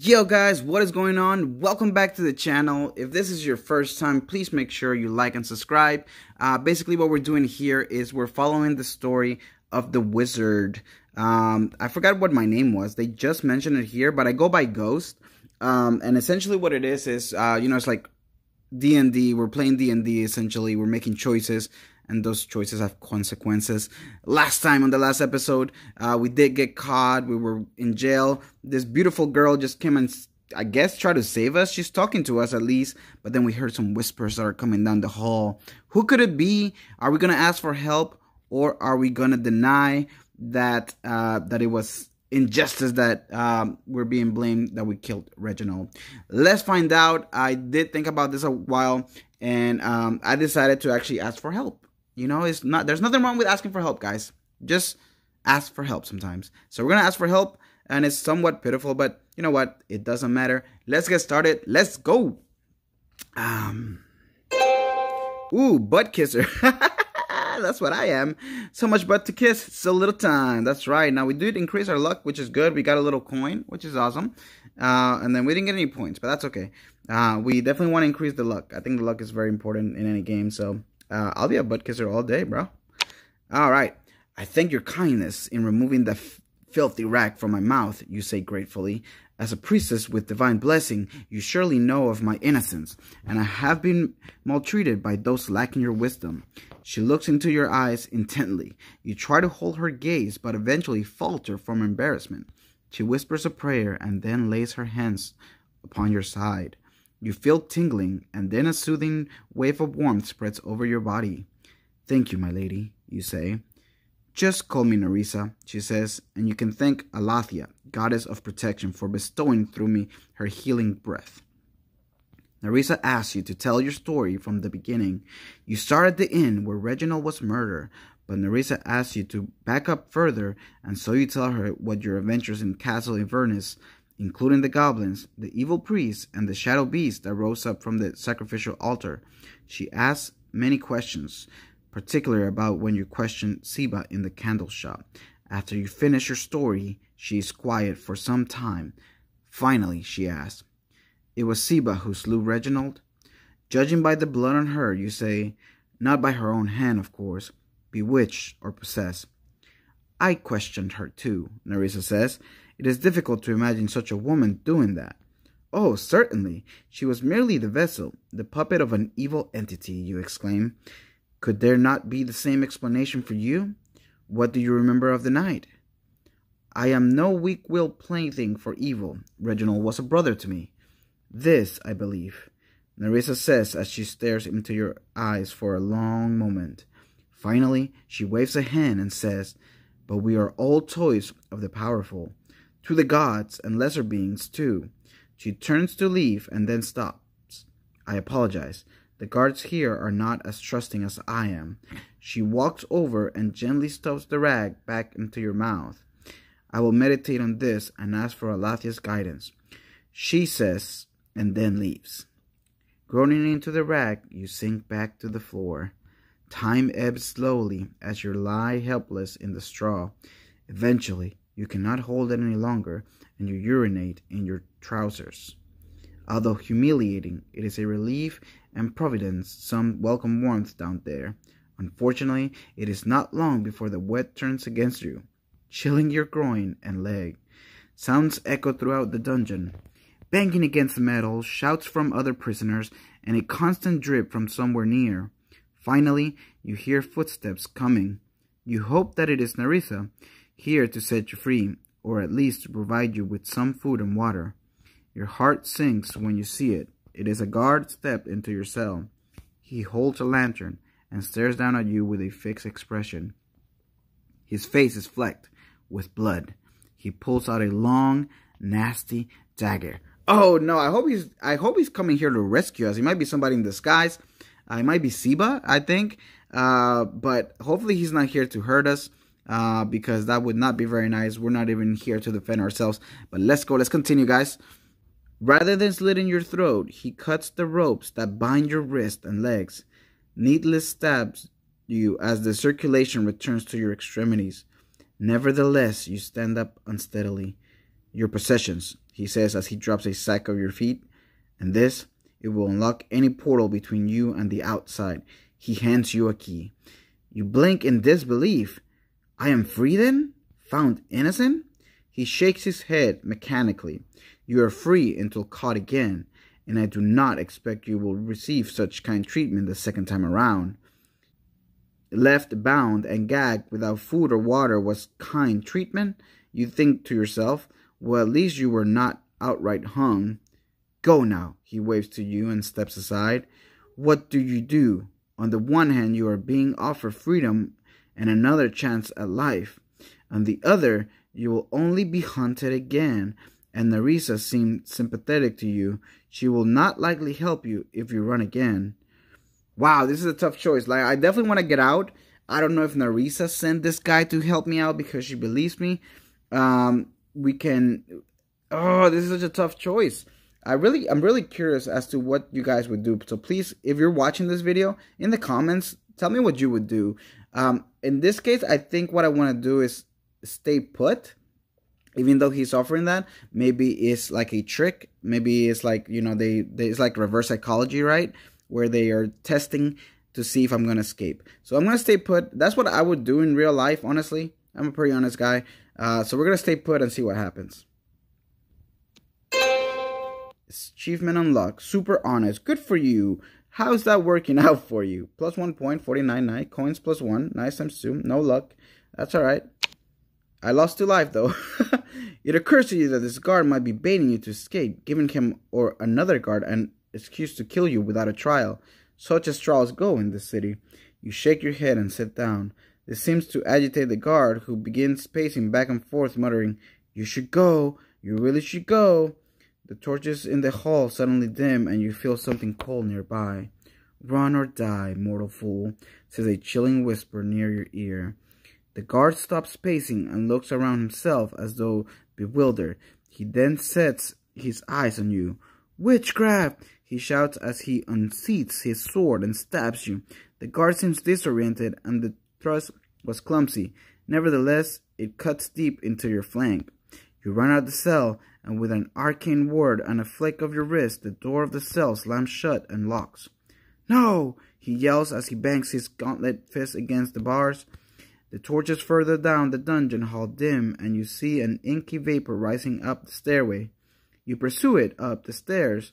Yo guys, what is going on? Welcome back to the channel. If this is your first time, please make sure you like and subscribe. Basically what we're doing here is we're following the story of the wizard. I forgot what my name was. They just mentioned it here, but I go by Ghost. And essentially what it is, it's like D&D. We're playing D&D essentially. We're making choices, and those choices have consequences. Last time on the last episode, we did get caught. We were in jail. This beautiful girl just came and, I guess, tried to save us. She's talking to us at least, but then we heard some whispers that are coming down the hall. Who could it be? Are we gonna ask for help, or are we gonna deny that that it was injustice that we're being blamed that we killed Reginald? Let's find out. I did think about this a while, and I decided to actually ask for help. You know, there's nothing wrong with asking for help, guys. Just ask for help sometimes. So we're gonna ask for help, and it's somewhat pitiful, but you know what? It doesn't matter. Let's get started. Let's go. Ooh, butt kisser. That's what I am. So much butt to kiss, so little time. That's right. Now we did increase our luck, which is good. We got a little coin, which is awesome. And then we didn't get any points, but that's okay. We definitely want to increase the luck. I think the luck is very important in any game, so I'll be a butt kisser all day, bro. All right. I thank your kindness in removing the filthy rag from my mouth, you say gratefully. As a priestess with divine blessing, you surely know of my innocence, and I have been maltreated by those lacking your wisdom. She looks into your eyes intently. You try to hold her gaze, but eventually falter from embarrassment. She whispers a prayer and then lays her hands upon your side. You feel tingling, and then a soothing wave of warmth spreads over your body. Thank you, my lady, you say. Just call me Nerissa, she says, and you can thank Alathia, goddess of protection, for bestowing through me her healing breath. Nerissa asks you to tell your story from the beginning. You start at the inn where Reginald was murdered, but Nerissa asks you to back up further, and so you tell her what your adventures in Castle Inverness, including the goblins, the evil priests, and the shadow beast that rose up from the sacrificial altar. She asks many questions, particularly about when you questioned Siba in the candle shop. After you finish your story, she is quiet for some time. Finally, she asks, "It was Siba who slew Reginald?" Judging by the blood on her, you say, "Not by her own hand, of course, bewitched or possessed." "I questioned her too," Nerissa says. "It is difficult to imagine such a woman doing that." "Oh, certainly. She was merely the vessel, the puppet of an evil entity," you exclaim. "Could there not be the same explanation for you? What do you remember of the night?" "I am no weak-willed plaything for evil. Reginald was a brother to me." "This, I believe," Nerissa says as she stares into your eyes for a long moment. Finally, she waves a hand and says, "But we are all toys of the powerful. To the gods and lesser beings, too." She turns to leave and then stops. "I apologize. The guards here are not as trusting as I am." She walks over and gently stuffs the rag back into your mouth. "I will meditate on this and ask for Alathia's guidance," she says, and then leaves. Groaning into the rag, you sink back to the floor. Time ebbs slowly as you lie helpless in the straw. Eventually, you cannot hold it any longer, and you urinate in your trousers. Although humiliating, it is a relief and providence, some welcome warmth down there. Unfortunately, it is not long before the wet turns against you, chilling your groin and leg. Sounds echo throughout the dungeon. Banging against the metal, shouts from other prisoners, and a constant drip from somewhere near. Finally, you hear footsteps coming. You hope that it is Nerissa, here to set you free, or at least to provide you with some food and water. Your heart sinks when you see it. It is a guard stepped into your cell. He holds a lantern and stares down at you with a fixed expression. His face is flecked with blood. He pulls out a long, nasty dagger. Oh no, I hope he's coming here to rescue us. He might be somebody in disguise. It might be Siba, I think. But hopefully he's not here to hurt us. Because that would not be very nice. We're not even here to defend ourselves. But let's go. Let's continue, guys. Rather than slitting your throat, he cuts the ropes that bind your wrists and legs. Needless stabs you as the circulation returns to your extremities. Nevertheless, you stand up unsteadily. Your possessions, he says as he drops a sack of your feet. And this, it will unlock any portal between you and the outside. He hands you a key. You blink in disbelief. I am free then? Found innocent? He shakes his head mechanically. You are free until caught again, and I do not expect you will receive such kind treatment the second time around. Left bound and gagged without food or water was kind treatment? You think to yourself, well, at least you were not outright hung. Go now, he waves to you and steps aside. What do you do? On the one hand, you are being offered freedom and another chance at life. On the other, you will only be hunted again, and Nerissa seemed sympathetic to you. She will not likely help you if you run again. Wow, this is a tough choice. Like, I definitely want to get out. I don't know if Nerissa sent this guy to help me out because she believes me. We can... Oh, this is such a tough choice. I'm really curious as to what you guys would do. So please, if you're watching this video, in the comments, tell me what you would do. In this case, I think what I want to do is stay put. Even though he's offering that, maybe it's like a trick. Maybe it's like, you know, it's like reverse psychology, right? Where they are testing to see if I'm going to escape. So I'm going to stay put. That's what I would do in real life, honestly. I'm a pretty honest guy. So we're going to stay put and see what happens. Achievement unlocked. Super honest. Good for you. How's that working out for you? Plus 1 point, 49 night. Coins plus 1. Nice times 2. No luck. That's alright. I lost 2 life though. It occurs to you that this guard might be baiting you to escape, giving him or another guard an excuse to kill you without a trial. Such as trials go in this city. You shake your head and sit down. This seems to agitate the guard, who begins pacing back and forth, muttering, "You should go. You really should go." The torches in the hall suddenly dim, and you feel something cold nearby. "Run or die, mortal fool," says a chilling whisper near your ear. The guard stops pacing and looks around himself as though bewildered. He then sets his eyes on you. "Witchcraft!" he shouts as he unseats his sword and stabs you. The guard seems disoriented, and the thrust was clumsy. Nevertheless, it cuts deep into your flank. You run out the cell, and with an arcane word and a flick of your wrist, the door of the cell slams shut and locks. "No!" he yells as he bangs his gauntlet fist against the bars. The torches further down the dungeon hall dim, and you see an inky vapor rising up the stairway. You pursue it up the stairs,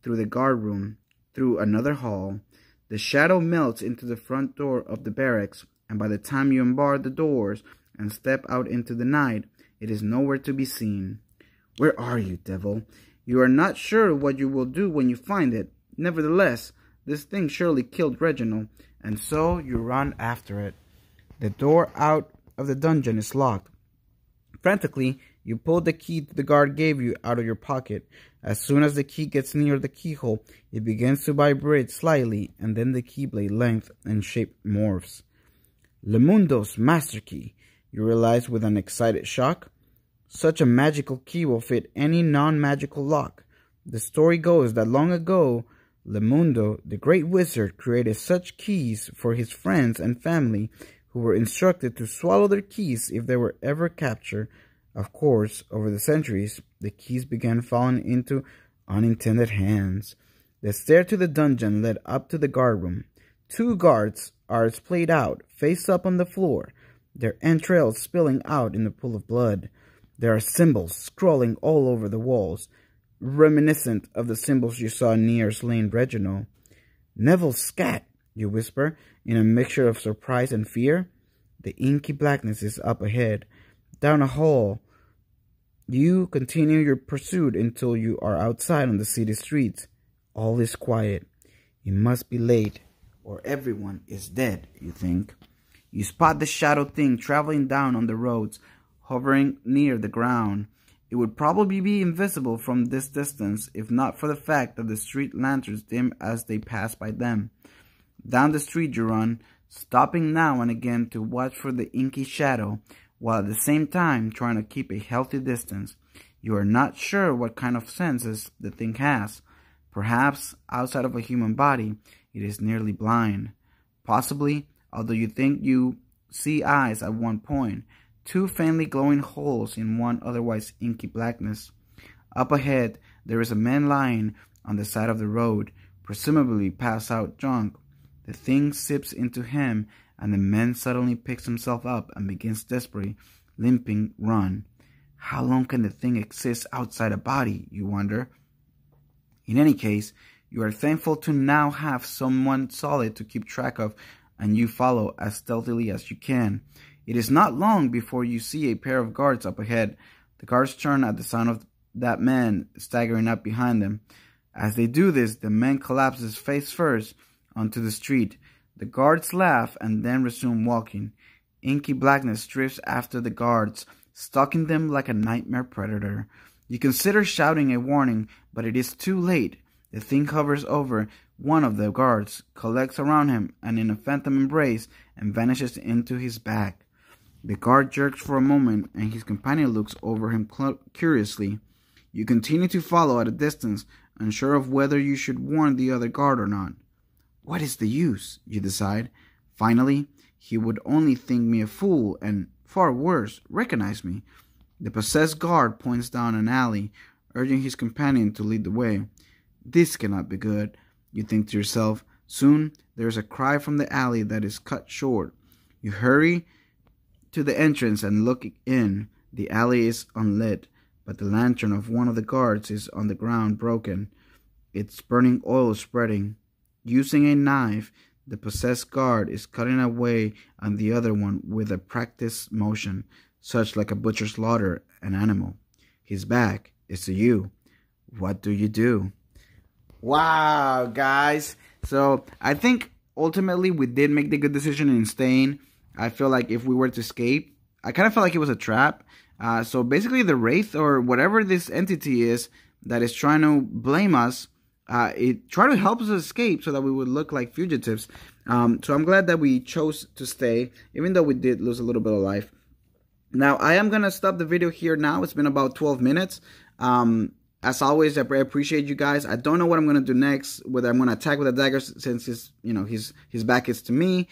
through the guard room, through another hall. The shadow melts into the front door of the barracks, and by the time you unbar the doors and step out into the night, it is nowhere to be seen. Where are you, devil? You are not sure what you will do when you find it. Nevertheless, this thing surely killed Reginald, and so you run after it. The door out of the dungeon is locked. Frantically, you pull the key the guard gave you out of your pocket. As soon as the key gets near the keyhole, it begins to vibrate slightly, and then the keyblade length and shape morphs. Lemundo's master key, you realize with an excited shock. Such a magical key will fit any non-magical lock. The story goes that long ago, Lemundo, the great wizard, created such keys for his friends and family, who were instructed to swallow their keys if they were ever captured. Of course, over the centuries, the keys began falling into unintended hands. The stair to the dungeon led up to the guard room. 2 guards are splayed out, face up on the floor, their entrails spilling out in a pool of blood. There are symbols scrolling all over the walls, reminiscent of the symbols you saw near slain Reginald. "Neville Scat," you whisper, in a mixture of surprise and fear. The inky blackness is up ahead. Down a hall, you continue your pursuit until you are outside on the city streets. All is quiet. It must be late, or everyone is dead, you think. You spot the shadow thing traveling down on the roads, hovering near the ground. It would probably be invisible from this distance, if not for the fact that the street lanterns dim as they pass by them. Down the street you run, stopping now and again to watch for the inky shadow, while at the same time trying to keep a healthy distance. You are not sure what kind of senses the thing has. Perhaps, outside of a human body, it is nearly blind. Possibly, although you think you see eyes at one point, 2 faintly glowing holes in one otherwise inky blackness. Up ahead, there is a man lying on the side of the road, presumably passed out drunk. The thing sips into him, and the man suddenly picks himself up and begins desperately, limping, run. How long can the thing exist outside a body, you wonder? In any case, you are thankful to now have someone solid to keep track of, and you follow as stealthily as you can. It is not long before you see a pair of guards up ahead. The guards turn at the sound of that man staggering up behind them. As they do this, the man collapses face first onto the street. The guards laugh and then resume walking. Inky blackness drifts after the guards, stalking them like a nightmare predator. You consider shouting a warning, but it is too late. The thing hovers over one of the guards, collects around him, and in a phantom embrace, and vanishes into his back. The guard jerks for a moment, and his companion looks over him curiously. You continue to follow at a distance, unsure of whether you should warn the other guard or not. What is the use, you decide. Finally, he would only think me a fool and, far worse, recognize me. The possessed guard points down an alley, urging his companion to lead the way. This cannot be good, you think to yourself. Soon, there is a cry from the alley that is cut short. You hurry to the entrance and look in. The alley is unlit, but the lantern of one of the guards is on the ground, broken. Its burning oil spreading. Using a knife, the possessed guard is cutting away on the other one with a practiced motion, such like a butcher slaughter an animal. His back is to you. What do you do? Wow, guys. So I think ultimately we did make the good decision in staying. I feel like if we were to escape, I kind of felt like it was a trap. So basically the Wraith or whatever this entity is that is trying to blame us, it tried to help us escape so that we would look like fugitives. So I'm glad that we chose to stay, even though we did lose a little bit of life. Now, I am going to stop the video here now. It's been about 12 minutes. As always, I appreciate you guys. I don't know what I'm going to do next, whether I'm going to attack with a dagger since his back is to me,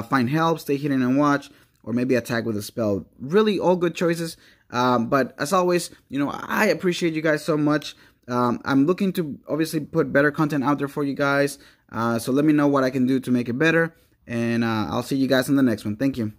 find help, stay hidden and watch, or maybe attack with a spell. Really all good choices. But as always, I appreciate you guys so much. I'm looking to obviously put better content out there for you guys. So let me know what I can do to make it better. And I'll see you guys in the next one. Thank you.